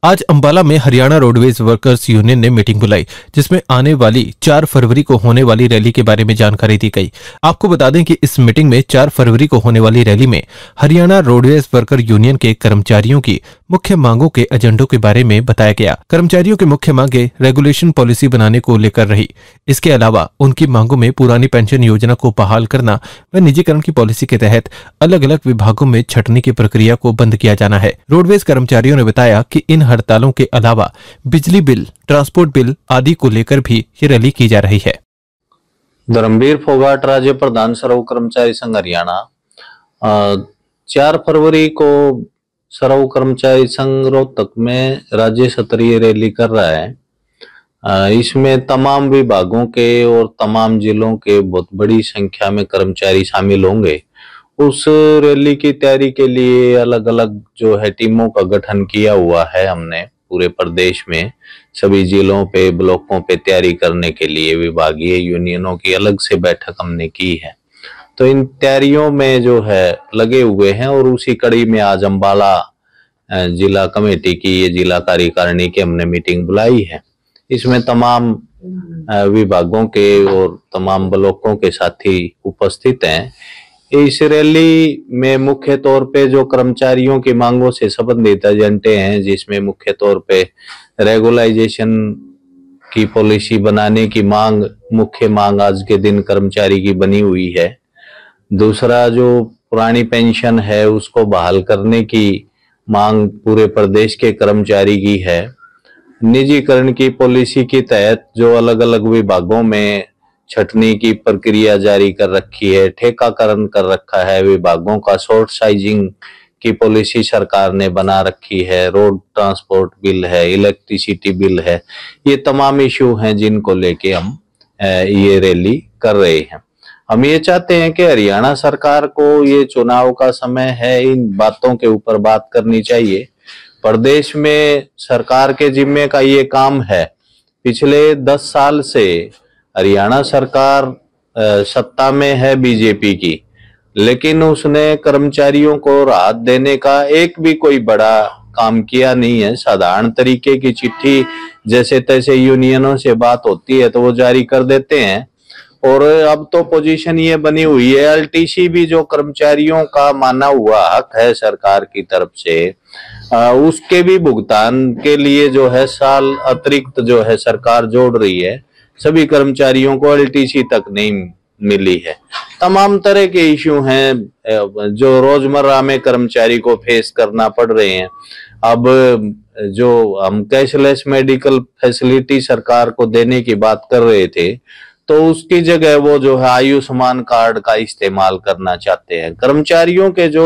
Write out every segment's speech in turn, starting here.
आज अंबाला में Haryana roadways workers union ने मीटिंग बुलाई, जिसमें आने वाली 4 फरवरी को होने वाली रैली के बारे में जानकारी दी गई। आपको बता दें कि इस मीटिंग में 4 फरवरी को होने वाली रैली में हरियाणा रोडवेज वर्कर यूनियन के कर्मचारियों की मुख्य मांगों के एजेंडों के बारे में बताया गया। कर्मचारियों की मुख्य मांगे रेगुलेशन पॉलिसी बनाने को लेकर रही। इसके अलावा उनकी मांगों में पुरानी पेंशन योजना को बहाल करना व निजीकरण की पॉलिसी के तहत अलग अलग विभागों में छंटनी की प्रक्रिया को बंद किया जाना है। रोडवेज कर्मचारियों ने बताया कि इन हड़तालों के अलावा बिजली बिल, ट्रांसपोर्ट बिल आदि को लेकर भी ये रैली की जा रही है। धर्मवीर फोगाट, राज्य प्रधान सर्व कर्मचारी संघ हरियाणा। 4 फरवरी को सर्व कर्मचारी संघ रोहतक में राज्य स्तरीय रैली कर रहा है। इसमें तमाम विभागों के और तमाम जिलों के बहुत बड़ी संख्या में कर्मचारी शामिल होंगे। उस रैली की तैयारी के लिए अलग अलग जो है टीमों का गठन किया हुआ है हमने पूरे प्रदेश में, सभी जिलों पे, ब्लॉकों पे तैयारी करने के लिए विभागीय यूनियनों की अलग से बैठक हमने की है। तो इन तैयारियों में जो है लगे हुए हैं और उसी कड़ी में आज अंबाला जिला कमेटी की, ये जिला कार्यकारिणी की हमने मीटिंग बुलाई है। इसमें तमाम विभागों के और तमाम ब्लॉकों के साथी उपस्थित हैं। इस रैली में मुख्य तौर पे जो कर्मचारियों की मांगों से संबंधित एजेंडे हैं, जिसमें मुख्य तौर पे रेगुलाइजेशन की पॉलिसी बनाने की मांग, मुख्य मांग आज के दिन कर्मचारी की बनी हुई है। दूसरा, जो पुरानी पेंशन है उसको बहाल करने की मांग पूरे प्रदेश के कर्मचारी की है। निजीकरण की पॉलिसी के तहत जो अलग अलग विभागों में छटनी की प्रक्रिया जारी कर रखी है, ठेकाकरण कर रखा है विभागों का, शॉर्ट साइजिंग की पॉलिसी सरकार ने बना रखी है, रोड ट्रांसपोर्ट बिल है, इलेक्ट्रिसिटी बिल है, ये तमाम इश्यू हैं जिनको लेके हम ये रैली कर रहे हैं। हम ये चाहते हैं कि हरियाणा सरकार को, ये चुनाव का समय है, इन बातों के ऊपर बात करनी चाहिए। प्रदेश में सरकार के जिम्मे का ये काम है। पिछले 10 साल से हरियाणा सरकार सत्ता में है बीजेपी की, लेकिन उसने कर्मचारियों को राहत देने का एक भी कोई बड़ा काम किया नहीं है। साधारण तरीके की चिट्ठी जैसे तैसे यूनियनों से बात होती है तो वो जारी कर देते हैं। और अब तो पोजीशन ये बनी हुई है, एलटीसी भी जो कर्मचारियों का माना हुआ हक है सरकार की तरफ से, उसके भी भुगतान के लिए जो है साल अतिरिक्त जो है सरकार जोड़ रही है। सभी कर्मचारियों को एलटीसी तक नहीं मिली है। तमाम तरह के इश्यू हैं जो रोजमर्रा में कर्मचारी को फेस करना पड़ रहे हैं। अब जो हम कैशलेस मेडिकल फैसिलिटी सरकार को देने की बात कर रहे थे, तो उसकी जगह वो जो है आयुष्मान कार्ड का इस्तेमाल करना चाहते हैं। कर्मचारियों के जो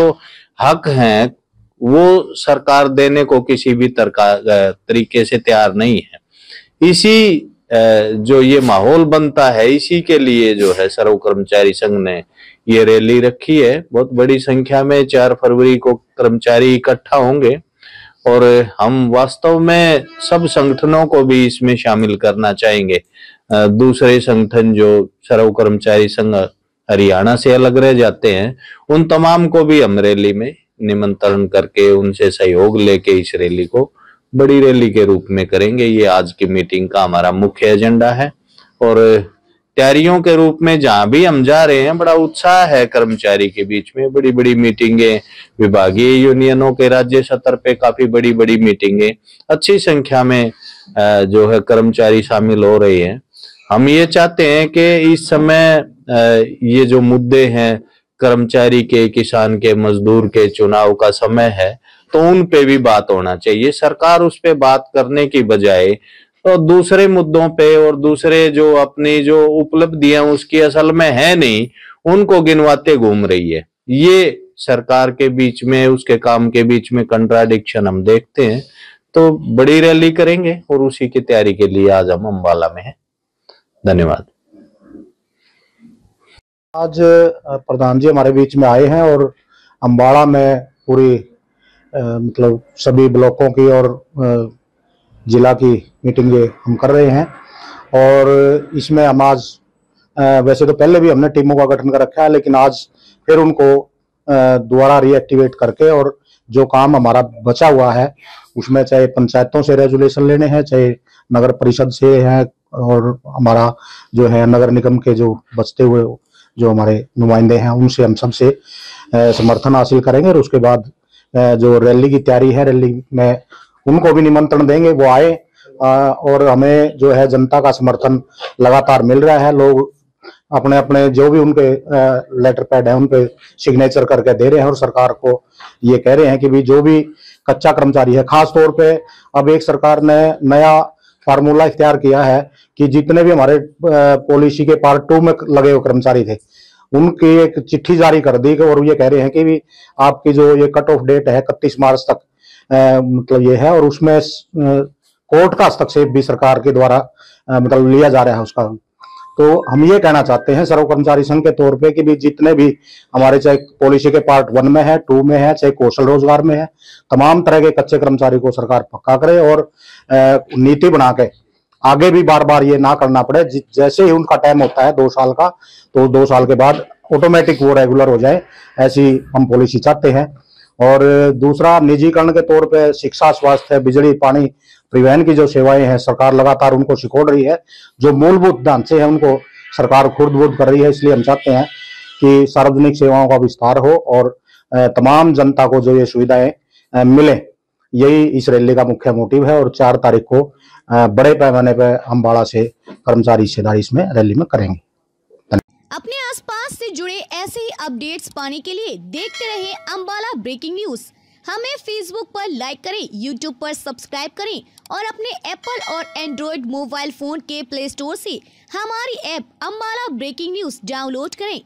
हक हैं वो सरकार देने को किसी भी तरीके से तैयार नहीं है। इसी जो ये माहौल बनता है, इसी के लिए जो है सर्व कर्मचारी संघ ने ये रैली रखी है। बहुत बड़ी संख्या में 4 फरवरी को कर्मचारी इकट्ठा होंगे और हम वास्तव में सब संगठनों को भी इसमें शामिल करना चाहेंगे। दूसरे संगठन जो सर्व कर्मचारी संघ हरियाणा से अलग रह जाते हैं, उन तमाम को भी हम रैली में निमंत्रण करके उनसे सहयोग लेके इस रैली को बड़ी रैली के रूप में करेंगे। ये आज की मीटिंग का हमारा मुख्य एजेंडा है। और तैयारियों के रूप में जहां भी हम जा रहे हैं, बड़ा उत्साह है कर्मचारी के बीच में। बड़ी बड़ी मीटिंगें, विभागीय यूनियनों के राज्य स्तर पे काफी बड़ी बड़ी मीटिंगें, अच्छी संख्या में जो है कर्मचारी शामिल हो रहे हैं। हम ये चाहते हैं कि इस समय ये जो मुद्दे हैं कर्मचारी के, किसान के, मजदूर के, चुनाव का समय है, तो उन पे भी बात होना चाहिए। सरकार उस पे बात करने की बजाय तो दूसरे मुद्दों पे और दूसरे जो अपनी जो उपलब्धियां उसकी असल में है नहीं, उनको गिनवाते घूम रही है। ये सरकार के बीच में, उसके काम के बीच में कंट्राडिक्शन हम देखते हैं। तो बड़ी रैली करेंगे और उसी की तैयारी के लिए आज हम अंबाला में हैं। धन्यवाद। आज प्रधान जी हमारे बीच में आए हैं और अंबाला में पूरी मतलब सभी ब्लॉकों की और जिला की मीटिंगें हम कर रहे हैं। और इसमें हम आज वैसे तो पहले भी हमने टीमों का गठन कर रखा है, लेकिन आज फिर उनको दोबारा रीएक्टिवेट करके और जो काम हमारा बचा हुआ है उसमें चाहे पंचायतों से रेजुलेशन लेने हैं, चाहे नगर परिषद से हैं, और हमारा जो है नगर निगम के जो बचते हुए जो हमारे नुमाइंदे हैं उनसे हम सबसे समर्थन हासिल करेंगे। और उसके बाद जो रैली की तैयारी है, रैली में उनको भी निमंत्रण देंगे, वो आए। और हमें जो है जनता का समर्थन लगातार मिल रहा है। लोग अपने अपने जो भी उनके लेटर पैड है उन पे सिग्नेचर करके दे रहे हैं और सरकार को ये कह रहे हैं कि भी जो भी कच्चा कर्मचारी है, खास तौर पे अब एक सरकार ने नया फार्मूला इख्तियार किया है कि जितने भी हमारे पॉलिसी के पार्ट 2 में लगे हुए कर्मचारी थे उनकी एक चिट्ठी जारी कर दी और ये कह रहे हैं कि भी आपकी जो ये कट ऑफ डेट है 31 मार्च तक मतलब ये है, और उसमें कोर्ट का हस्तक्षेप भी सरकार के द्वारा मतलब लिया जा रहा है उसका। तो हम ये कहना चाहते हैं सर्व कर्मचारी संघ के तौर पे कि भी जितने भी हमारे चाहे पॉलिसी के पार्ट 1 में है, 2 में है, चाहे कौशल रोजगार में है, तमाम तरह के कच्चे कर्मचारी को सरकार पक्का करे और नीति बना के आगे भी बार बार ये ना करना पड़े। जैसे ही उनका टाइम होता है 2 साल का, तो 2 साल के बाद ऑटोमेटिक वो रेगुलर हो जाए, ऐसी हम पॉलिसी चाहते हैं। और दूसरा, निजीकरण के तौर पे शिक्षा, स्वास्थ्य, बिजली, पानी, परिवहन की जो सेवाएं हैं सरकार लगातार उनको सिकोड़ रही है। जो मूलभूत ढांचे हैं उनको सरकार खुर्द-बुर्द कर रही है। इसलिए हम चाहते हैं कि सार्वजनिक सेवाओं का विस्तार हो और तमाम जनता को जो ये सुविधाएं मिले, यही इस रैली का मुख्य मोटिव है। और 4 तारीख को बड़े पैमाने पर अम्बाड़ा से कर्मचारी हिस्सेदारी इसमें रैली में करेंगे। अपने आसपास से जुड़े ऐसे ही अपडेट्स पाने के लिए देखते रहिए अम्बाला ब्रेकिंग न्यूज। हमें फेसबुक पर लाइक करें, यूट्यूब पर सब्सक्राइब करें और अपने एप्पल और एंड्रॉयड मोबाइल फोन के प्ले स्टोर से हमारी app Ambala breaking news download करें।